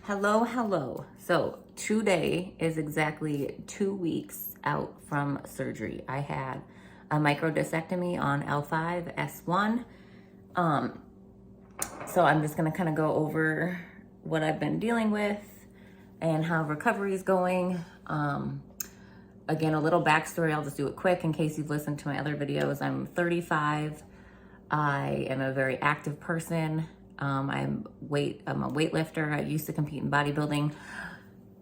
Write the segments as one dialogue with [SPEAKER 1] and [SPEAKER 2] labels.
[SPEAKER 1] Hello. So today is exactly 2 weeks out from surgery. I had a microdiscectomy on L5, S1. So I'm just gonna kind of go over what I've been dealing with and how recovery is going. Again, a little backstory, I'll just do it quick in case you've listened to my other videos. I'm 35. I am a very active person. I'm a weightlifter. I used to compete in bodybuilding.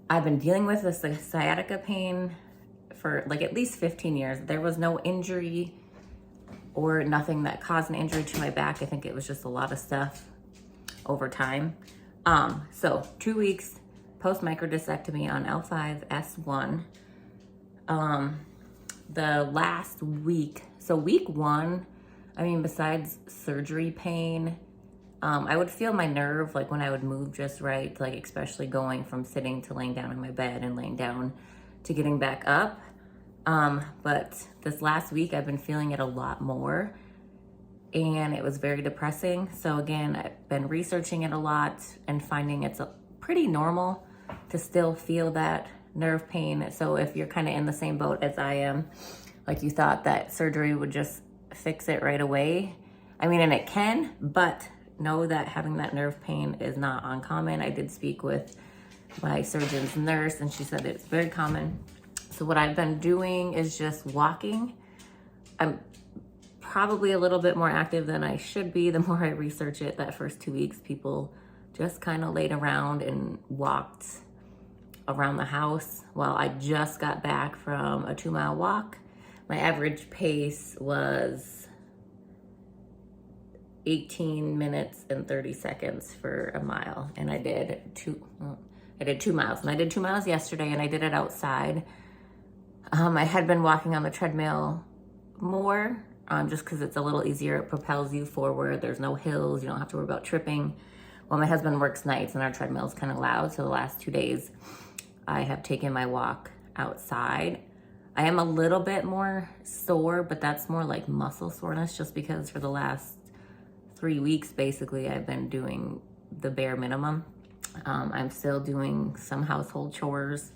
[SPEAKER 1] I've been dealing with this sciatica pain for like at least 15 years. There was no injury or nothing that caused an injury to my back. I think it was just a lot of stuff over time. So 2 weeks post microdiscectomy on L5 S1. The last week, so week one, I mean, besides surgery pain, I would feel my nerve like when I would move just right, like especially going from sitting to laying down in my bed and laying down to getting back up. But this last week I've been feeling it a lot more and it was very depressing. So again, I've been researching it a lot and finding it's pretty normal to still feel that nerve pain. So if you're kind of in the same boat as I am, like you thought that surgery would just fix it right away. I mean, and it can, but know that having that nerve pain is not uncommon. I did speak with my surgeon's nurse and she said it's very common. So what I've been doing is just walking. I'm probably a little bit more active than I should be. The more I research it, that first 2 weeks, people just kind of laid around and walked around the house. Well, I just got back from a 2-mile walk. My average pace was 18 minutes and 30 seconds for a mile. And I did 2 miles. And I did 2 miles yesterday and I did it outside. I had been walking on the treadmill more just because it's a little easier. It propels you forward. There's no hills. You don't have to worry about tripping. Well, my husband works nights and our treadmill is kind of loud. So the last 2 days, I have taken my walk outside. I am a little bit more sore, but that's more like muscle soreness just because for the last 3 weeks, basically, I've been doing the bare minimum. I'm still doing some household chores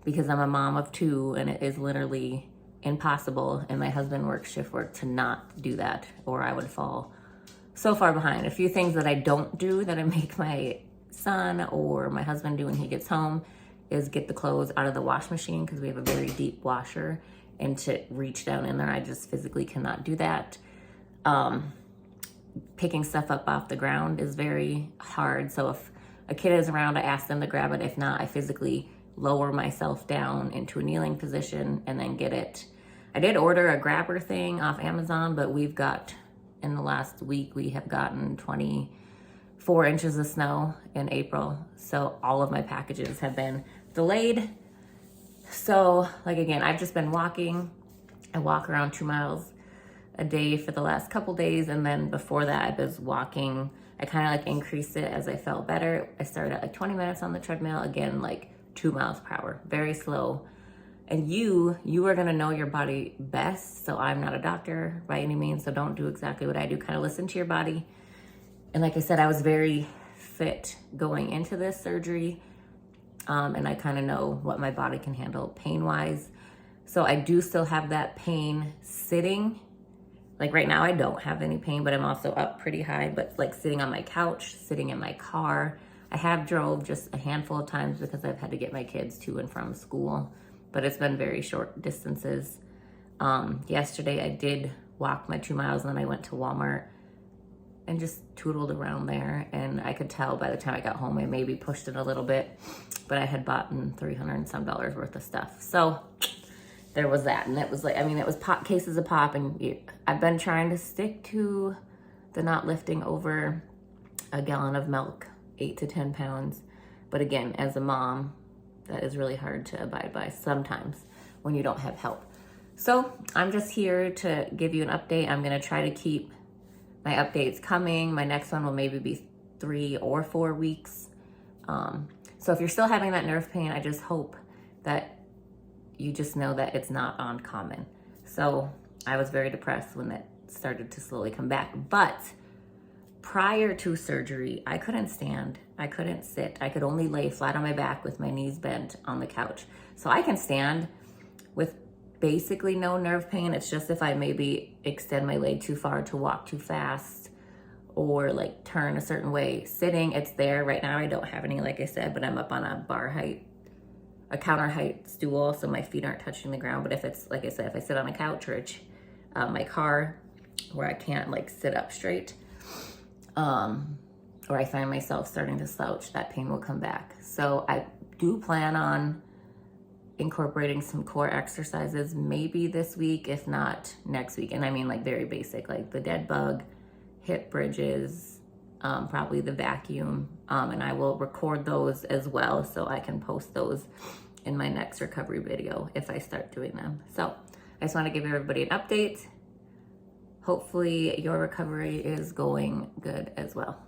[SPEAKER 1] because I'm a mom of 2 and it is literally impossible. And my husband works shift work to not do that or I would fall so far behind. A few things that I don't do that I make my son or my husband do when he gets home is get the clothes out of the wash machine because we have a very deep washer, and to reach down in there, I just physically cannot do that. Picking stuff up off the ground is very hard. So if a kid is around, I ask them to grab it. If not, I physically lower myself down into a kneeling position and then get it. I did order a grabber thing off Amazon, but we've got, in the last week, we have gotten 24 inches of snow in April. So all of my packages have been delayed. So like, again, I've just been walking. I walk around 2 miles a day for the last couple days. And then before that, I was walking. I kind of like increased it as I felt better. I started at like 20 minutes on the treadmill, again, like 2 miles per hour, very slow. And you are gonna know your body best. So I'm not a doctor by any means, so don't do exactly what I do. Kind of listen to your body. And like I said, I was very fit going into this surgery. And I kind of know what my body can handle pain-wise. So I do still have that pain sitting. Like right now I don't have any pain, but I'm also up pretty high. But like sitting on my couch, sitting in my car. I have drove just a handful of times because I've had to get my kids to and from school. But it's been very short distances. Yesterday I did walk my 2 miles and then I went to Walmart and just tootled around there. And I could tell by the time I got home, I maybe pushed it a little bit, but I had bought $300 and some worth of stuff. So there was that. And it was like, I mean, it was pop cases of pop. And I've been trying to stick to the not lifting over a gallon of milk, 8 to 10 pounds. But again, as a mom, that is really hard to abide by sometimes when you don't have help. So I'm just here to give you an update. I'm gonna try to keep my updates coming. My next one will maybe be 3 or 4 weeks. So if you're still having that nerve pain, I just hope that you just know that it's not uncommon. So I was very depressed when it started to slowly come back, but prior to surgery, I couldn't stand, I couldn't sit, I could only lay flat on my back with my knees bent on the couch. So I can stand with basically no nerve pain. It's just if I maybe extend my leg too far to walk too fast or like turn a certain way. Sitting, it's there. Right now I don't have any, like I said, but I'm up on a bar height, a counter height stool, so my feet aren't touching the ground. But if it's, like I said, if I sit on a couch or my car where I can't like sit up straight, or I find myself starting to slouch, that pain will come back. So I do plan on incorporating some core exercises maybe this week, if not next week. And I mean like very basic, like the dead bug, hip bridges, probably the vacuum. And I will record those as well so I can post those in my next recovery video if I start doing them. So I just want to give everybody an update. Hopefully your recovery is going good as well.